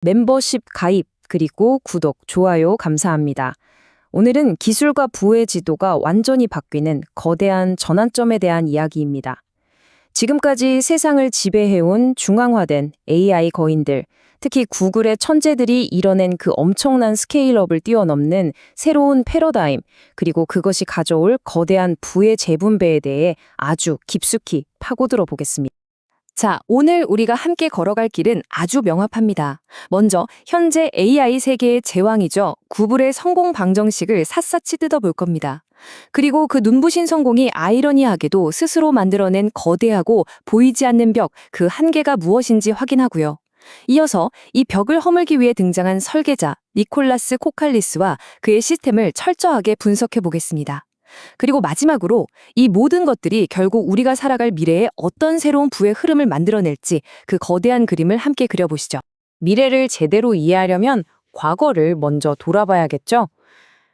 멤버십 가입, 그리고 구독, 좋아요 감사합니다. 오늘은 기술과 부의 지도가 완전히 바뀌는 거대한 전환점에 대한 이야기입니다. 지금까지 세상을 지배해온 중앙화된 AI 거인들, 특히 구글의 천재들이 이뤄낸 그 엄청난 스케일업을 뛰어넘는 새로운 패러다임, 그리고 그것이 가져올 거대한 부의 재분배에 대해 아주 깊숙이 파고들어 보겠습니다. 자, 오늘 우리가 함께 걸어갈 길은 아주 명확합니다. 먼저 현재 AI 세계의 제왕이죠. 구글의 성공 방정식을 샅샅이 뜯어볼 겁니다. 그리고 그 눈부신 성공이 아이러니하게도 스스로 만들어낸 거대하고 보이지 않는 벽, 그 한계가 무엇인지 확인하고요. 이어서 이 벽을 허물기 위해 등장한 설계자 니콜라스 코칼리스와 그의 시스템을 철저하게 분석해 보겠습니다. 그리고 마지막으로 이 모든 것들이 결국 우리가 살아갈 미래에 어떤 새로운 부의 흐름을 만들어낼지 그 거대한 그림을 함께 그려보시죠. 미래를 제대로 이해하려면 과거를 먼저 돌아봐야겠죠?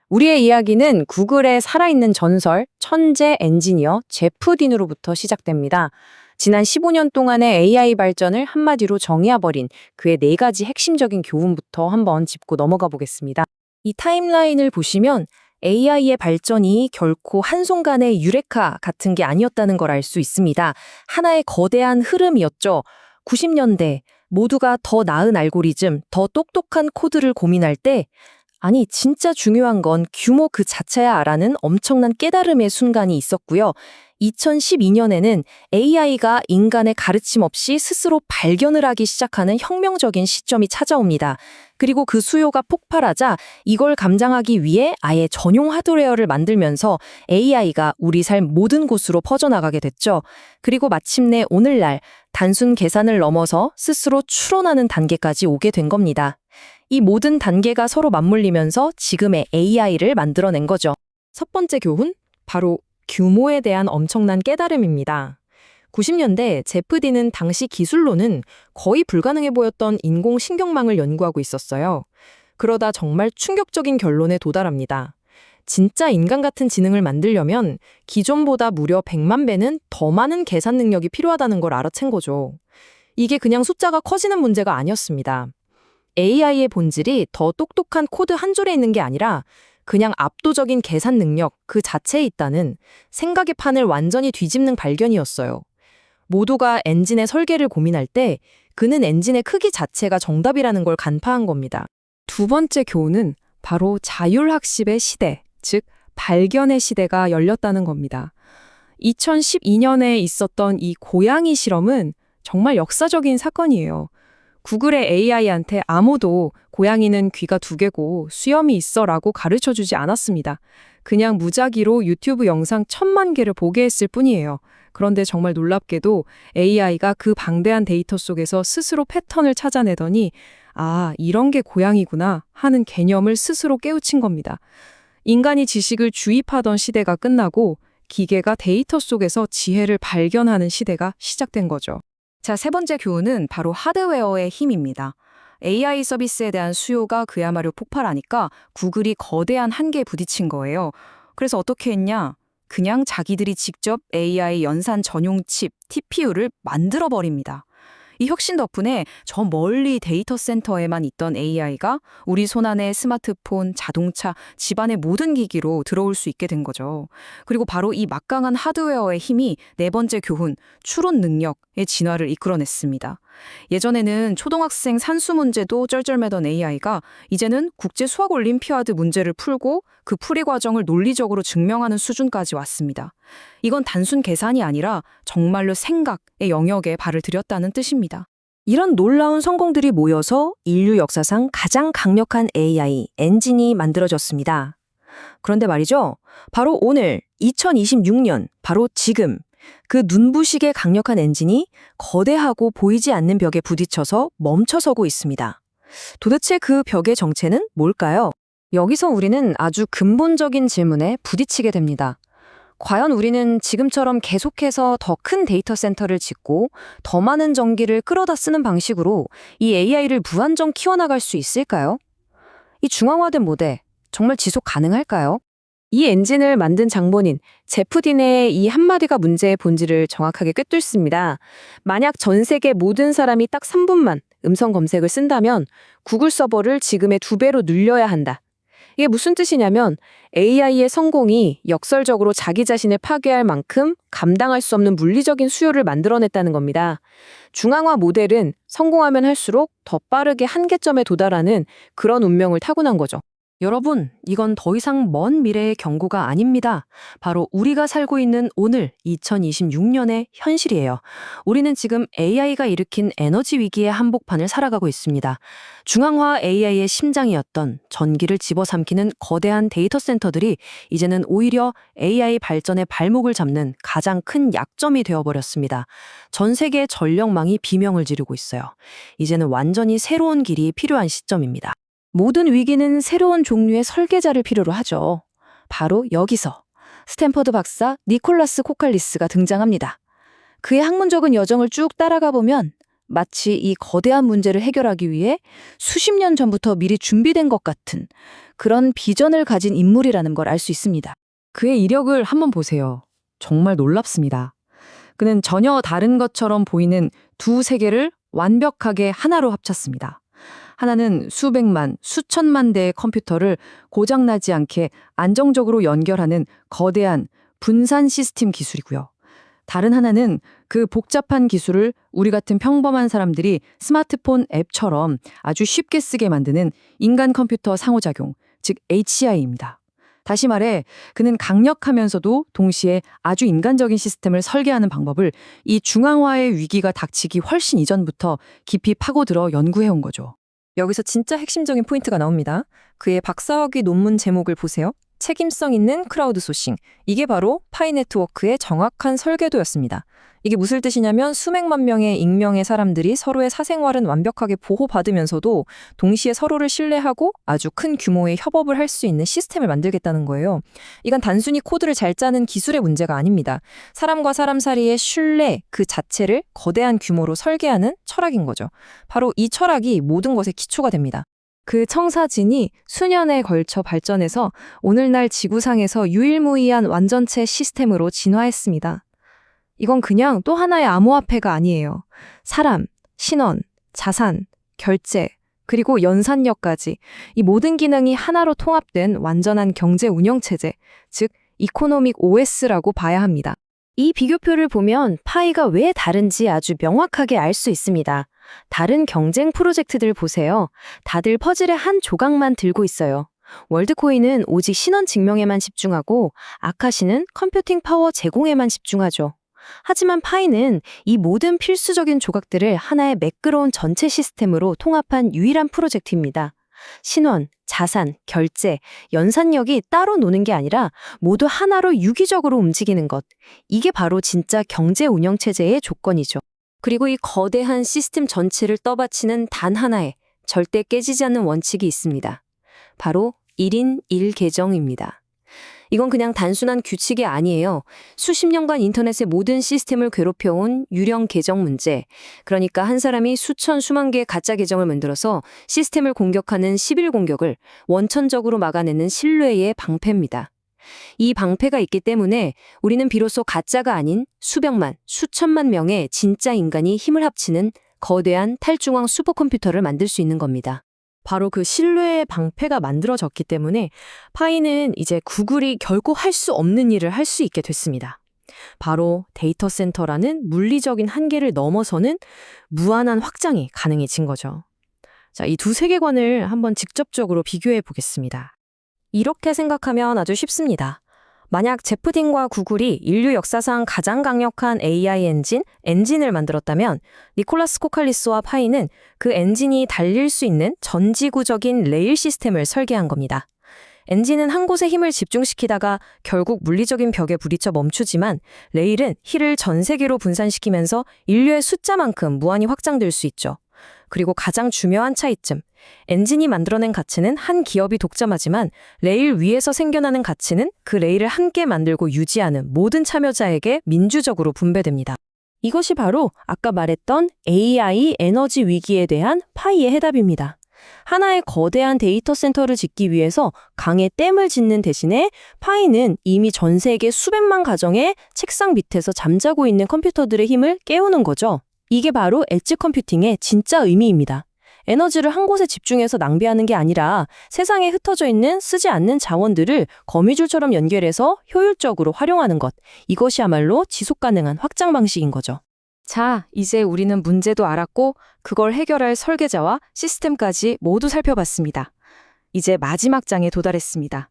우리의 이야기는 구글의 살아있는 전설, 천재 엔지니어 제프 딘으로부터 시작됩니다. 지난 15년 동안의 AI 발전을 한마디로 정의해버린 그의 4가지 핵심적인 교훈부터 한번 짚고 넘어가 보겠습니다. 이 타임라인을 보시면 AI의 발전이 결코 한순간의 유레카 같은 게 아니었다는 걸 알 수 있습니다. 하나의 거대한 흐름이었죠. 90년대 모두가 더 나은 알고리즘, 더 똑똑한 코드를 고민할 때 아니 진짜 중요한 건 규모 그 자체야라는 엄청난 깨달음의 순간이 있었고요. 2012년에는 AI가 인간의 가르침 없이 스스로 발견을 하기 시작하는 혁명적인 시점이 찾아옵니다. 그리고 그 수요가 폭발하자 이걸 감당하기 위해 아예 전용 하드웨어를 만들면서 AI가 우리 삶 모든 곳으로 퍼져나가게 됐죠. 그리고 마침내 오늘날 단순 계산을 넘어서 스스로 추론하는 단계까지 오게 된 겁니다. 이 모든 단계가 서로 맞물리면서 지금의 AI를 만들어낸 거죠. 첫 번째 교훈? 바로 규모에 대한 엄청난 깨달음입니다. 90년대 제프 딘은 당시 기술로는 거의 불가능해 보였던 인공신경망을 연구하고 있었어요. 그러다 정말 충격적인 결론에 도달합니다. 진짜 인간 같은 지능을 만들려면 기존보다 무려 100만 배는 더 많은 계산 능력이 필요하다는 걸 알아챈 거죠. 이게 그냥 숫자가 커지는 문제가 아니었습니다. AI의 본질이 더 똑똑한 코드 한 줄에 있는 게 아니라 그냥 압도적인 계산 능력 그 자체에 있다는 생각의 판을 완전히 뒤집는 발견이었어요. 모두가 엔진의 설계를 고민할 때 그는 엔진의 크기 자체가 정답이라는 걸 간파한 겁니다. 두 번째 교훈은 바로 자율학습의 시대, 즉 발견의 시대가 열렸다는 겁니다. 2012년에 있었던 이 고양이 실험은 정말 역사적인 사건이에요. 구글의 AI한테 아무도 고양이는 귀가 2개고 수염이 있어라고 가르쳐주지 않았습니다. 그냥 무작위로 유튜브 영상 1000만 개를 보게 했을 뿐이에요. 그런데 정말 놀랍게도 AI가 그 방대한 데이터 속에서 스스로 패턴을 찾아내더니 아, 이런 게 고양이구나 하는 개념을 스스로 깨우친 겁니다. 인간이 지식을 주입하던 시대가 끝나고 기계가 데이터 속에서 지혜를 발견하는 시대가 시작된 거죠. 자, 세 번째 교훈은 바로 하드웨어의 힘입니다. AI 서비스에 대한 수요가 그야말로 폭발하니까 구글이 거대한 한계에 부딪힌 거예요. 그래서 어떻게 했냐? 그냥 자기들이 직접 AI 연산 전용 칩, TPU를 만들어버립니다. 이 혁신 덕분에 저 멀리 데이터 센터에만 있던 AI가 우리 손안에 스마트폰, 자동차, 집안의 모든 기기로 들어올 수 있게 된 거죠. 그리고 바로 이 막강한 하드웨어의 힘이 네 번째 교훈, 추론 능력의 진화를 이끌어냈습니다. 예전에는 초등학생 산수 문제도 쩔쩔매던 AI가 이제는 국제 수학 올림피아드 문제를 풀고 그 풀이 과정을 논리적으로 증명하는 수준까지 왔습니다. 이건 단순 계산이 아니라 정말로 생각의 영역에 발을 들였다는 뜻입니다. 이런 놀라운 성공들이 모여서 인류 역사상 가장 강력한 AI 엔진이 만들어졌습니다. 그런데 말이죠. 바로 오늘 2026년, 바로 지금 그 눈부시게 강력한 엔진이 거대하고 보이지 않는 벽에 부딪혀서 멈춰서고 있습니다. 도대체 그 벽의 정체는 뭘까요? 여기서 우리는 아주 근본적인 질문에 부딪히게 됩니다. 과연 우리는 지금처럼 계속해서 더 큰 데이터 센터를 짓고 더 많은 전기를 끌어다 쓰는 방식으로 이 AI를 무한정 키워나갈 수 있을까요? 이 중앙화된 모델, 정말 지속 가능할까요? 이 엔진을 만든 장본인 제프 딘의 이 한마디가 문제의 본질을 정확하게 꿰뚫습니다. 만약 전 세계 모든 사람이 딱 3분만 음성 검색을 쓴다면 구글 서버를 지금의 2배로 늘려야 한다. 이게 무슨 뜻이냐면 AI의 성공이 역설적으로 자기 자신을 파괴할 만큼 감당할 수 없는 물리적인 수요를 만들어냈다는 겁니다. 중앙화 모델은 성공하면 할수록 더 빠르게 한계점에 도달하는 그런 운명을 타고난 거죠. 여러분, 이건 더 이상 먼 미래의 경고가 아닙니다. 바로 우리가 살고 있는 오늘 2026년의 현실이에요. 우리는 지금 AI가 일으킨 에너지 위기의 한복판을 살아가고 있습니다. 중앙화 AI의 심장이었던 전기를 집어삼키는 거대한 데이터 센터들이 이제는 오히려 AI 발전의 발목을 잡는 가장 큰 약점이 되어버렸습니다. 전 세계 전력망이 비명을 지르고 있어요. 이제는 완전히 새로운 길이 필요한 시점입니다. 모든 위기는 새로운 종류의 설계자를 필요로 하죠. 바로 여기서 스탠퍼드 박사 니콜라스 코칼리스가 등장합니다. 그의 학문적인 여정을 쭉 따라가 보면 마치 이 거대한 문제를 해결하기 위해 수십 년 전부터 미리 준비된 것 같은 그런 비전을 가진 인물이라는 걸 알 수 있습니다. 그의 이력을 한번 보세요. 정말 놀랍습니다. 그는 전혀 다른 것처럼 보이는 두 세계를 완벽하게 하나로 합쳤습니다. 하나는 수백만, 수천만 대의 컴퓨터를 고장나지 않게 안정적으로 연결하는 거대한 분산 시스템 기술이고요. 다른 하나는 그 복잡한 기술을 우리 같은 평범한 사람들이 스마트폰 앱처럼 아주 쉽게 쓰게 만드는 인간 컴퓨터 상호작용, 즉 HCI입니다. 다시 말해 그는 강력하면서도 동시에 아주 인간적인 시스템을 설계하는 방법을 이 중앙화의 위기가 닥치기 훨씬 이전부터 깊이 파고들어 연구해온 거죠. 여기서 진짜 핵심적인 포인트가 나옵니다. 그의 박사학위 논문 제목을 보세요. 책임성 있는 크라우드 소싱. 이게 바로 파이 네트워크의 정확한 설계도였습니다. 이게 무슨 뜻이냐면 수백만 명의 익명의 사람들이 서로의 사생활은 완벽하게 보호받으면서도 동시에 서로를 신뢰하고 아주 큰 규모의 협업을 할 수 있는 시스템을 만들겠다는 거예요. 이건 단순히 코드를 잘 짜는 기술의 문제가 아닙니다. 사람과 사람 사이의 신뢰 그 자체를 거대한 규모로 설계하는 철학인 거죠. 바로 이 철학이 모든 것의 기초가 됩니다. 그 청사진이 수년에 걸쳐 발전해서 오늘날 지구상에서 유일무이한 완전체 시스템으로 진화했습니다. 이건 그냥 또 하나의 암호화폐가 아니에요. 사람, 신원, 자산, 결제, 그리고 연산력까지 이 모든 기능이 하나로 통합된 완전한 경제 운영체제, 즉 이코노믹 OS라고 봐야 합니다. 이 비교표를 보면 파이가 왜 다른지 아주 명확하게 알 수 있습니다. 다른 경쟁 프로젝트들 보세요. 다들 퍼즐의 한 조각만 들고 있어요. 월드코인은 오직 신원 증명에만 집중하고 아카시는 컴퓨팅 파워 제공에만 집중하죠. 하지만 파이는 이 모든 필수적인 조각들을 하나의 매끄러운 전체 시스템으로 통합한 유일한 프로젝트입니다. 신원, 자산, 결제, 연산력이 따로 노는 게 아니라 모두 하나로 유기적으로 움직이는 것. 이게 바로 진짜 경제 운영체제의 조건이죠. 그리고 이 거대한 시스템 전체를 떠받치는 단 하나의 절대 깨지지 않는 원칙이 있습니다. 바로 1인 1계정입니다. 이건 그냥 단순한 규칙이 아니에요. 수십 년간 인터넷의 모든 시스템을 괴롭혀온 유령 계정 문제. 그러니까 한 사람이 수천 수만 개의 가짜 계정을 만들어서 시스템을 공격하는 시빌 공격을 원천적으로 막아내는 신뢰의 방패입니다. 이 방패가 있기 때문에 우리는 비로소 가짜가 아닌 수백만, 수천만 명의 진짜 인간이 힘을 합치는 거대한 탈중앙 슈퍼컴퓨터를 만들 수 있는 겁니다. 바로 그 신뢰의 방패가 만들어졌기 때문에 파이는 이제 구글이 결코 할 수 없는 일을 할 수 있게 됐습니다. 바로 데이터 센터라는 물리적인 한계를 넘어서는 무한한 확장이 가능해진 거죠. 자, 이 두 세계관을 한번 직접적으로 비교해 보겠습니다. 이렇게 생각하면 아주 쉽습니다. 만약 제프 딘과 구글이 인류 역사상 가장 강력한 AI 엔진을 만들었다면 니콜라스 코칼리스와 파이는 그 엔진이 달릴 수 있는 전지구적인 레일 시스템을 설계한 겁니다. 엔진은 한 곳에 힘을 집중시키다가 결국 물리적인 벽에 부딪혀 멈추지만 레일은 힘을 전 세계로 분산시키면서 인류의 숫자만큼 무한히 확장될 수 있죠. 그리고 가장 중요한 차이점. 엔진이 만들어낸 가치는 한 기업이 독점하지만 레일 위에서 생겨나는 가치는 그 레일을 함께 만들고 유지하는 모든 참여자에게 민주적으로 분배됩니다. 이것이 바로 아까 말했던 AI 에너지 위기에 대한 파이의 해답입니다. 하나의 거대한 데이터 센터를 짓기 위해서 강에 댐을 짓는 대신에 파이는 이미 전 세계 수백만 가정의 책상 밑에서 잠자고 있는 컴퓨터들의 힘을 깨우는 거죠. 이게 바로 엣지 컴퓨팅의 진짜 의미입니다. 에너지를 한 곳에 집중해서 낭비하는 게 아니라 세상에 흩어져 있는 쓰지 않는 자원들을 거미줄처럼 연결해서 효율적으로 활용하는 것. 이것이야말로 지속 가능한 확장 방식인 거죠. 자, 이제 우리는 문제도 알았고 그걸 해결할 설계자와 시스템까지 모두 살펴봤습니다. 이제 마지막 장에 도달했습니다.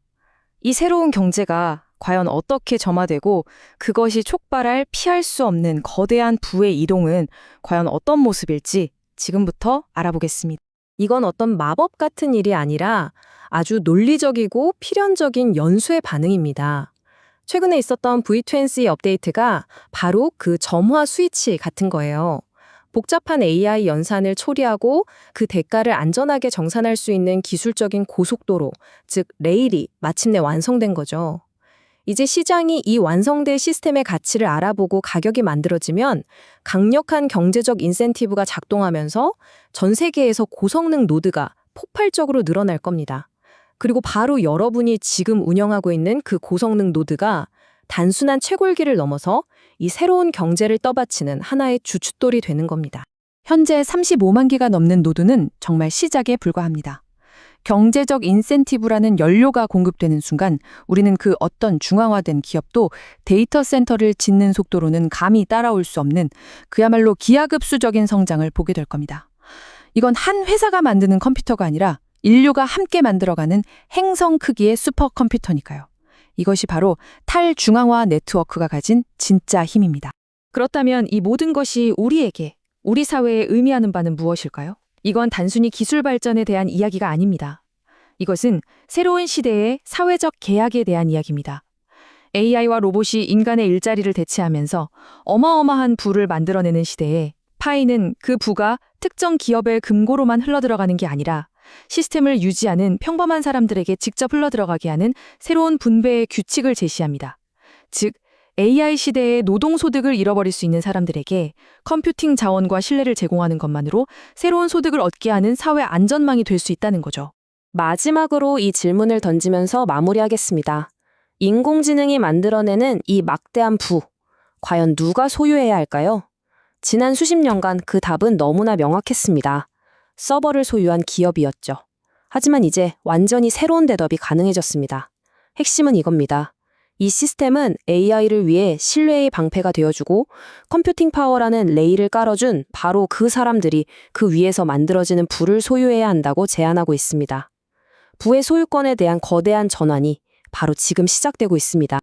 이 새로운 경제가 과연 어떻게 점화되고 그것이 촉발할 피할 수 없는 거대한 부의 이동은 과연 어떤 모습일지 지금부터 알아보겠습니다. 이건 어떤 마법 같은 일이 아니라 아주 논리적이고 필연적인 연수의 반응입니다. 최근에 있었던 V20 업데이트가 바로 그 점화 스위치 같은 거예요. 복잡한 AI 연산을 처리하고 그 대가를 안전하게 정산할 수 있는 기술적인 고속도로, 즉 레일이 마침내 완성된 거죠. 이제 시장이 이 완성된 시스템의 가치를 알아보고 가격이 만들어지면 강력한 경제적 인센티브가 작동하면서 전 세계에서 고성능 노드가 폭발적으로 늘어날 겁니다. 그리고 바로 여러분이 지금 운영하고 있는 그 고성능 노드가 단순한 채굴기를 넘어서 이 새로운 경제를 떠받치는 하나의 주춧돌이 되는 겁니다. 현재 35만 개가 넘는 노드는 정말 시작에 불과합니다. 경제적 인센티브라는 연료가 공급되는 순간 우리는 그 어떤 중앙화된 기업도 데이터 센터를 짓는 속도로는 감히 따라올 수 없는 그야말로 기하급수적인 성장을 보게 될 겁니다. 이건 한 회사가 만드는 컴퓨터가 아니라 인류가 함께 만들어가는 행성 크기의 슈퍼컴퓨터니까요. 이것이 바로 탈중앙화 네트워크가 가진 진짜 힘입니다. 그렇다면 이 모든 것이 우리에게, 우리 사회에 의미하는 바는 무엇일까요? 이건 단순히 기술 발전에 대한 이야기가 아닙니다. 이것은 새로운 시대의 사회적 계약에 대한 이야기입니다. AI와 로봇이 인간의 일자리를 대체하면서 어마어마한 부를 만들어내는 시대에 파이는 그 부가 특정 기업의 금고로만 흘러들어가는 게 아니라 시스템을 유지하는 평범한 사람들에게 직접 흘러들어가게 하는 새로운 분배의 규칙을 제시합니다. 즉, AI 시대의 노동소득을 잃어버릴 수 있는 사람들에게 컴퓨팅 자원과 신뢰를 제공하는 것만으로 새로운 소득을 얻게 하는 사회 안전망이 될 수 있다는 거죠. 마지막으로 이 질문을 던지면서 마무리하겠습니다. 인공지능이 만들어내는 이 막대한 부, 과연 누가 소유해야 할까요? 지난 수십 년간 그 답은 너무나 명확했습니다. 서버를 소유한 기업이었죠. 하지만 이제 완전히 새로운 대답이 가능해졌습니다. 핵심은 이겁니다. 이 시스템은 AI를 위해 신뢰의 방패가 되어주고 컴퓨팅 파워라는 레일을 깔아준 바로 그 사람들이 그 위에서 만들어지는 부를 소유해야 한다고 제안하고 있습니다. 부의 소유권에 대한 거대한 전환이 바로 지금 시작되고 있습니다.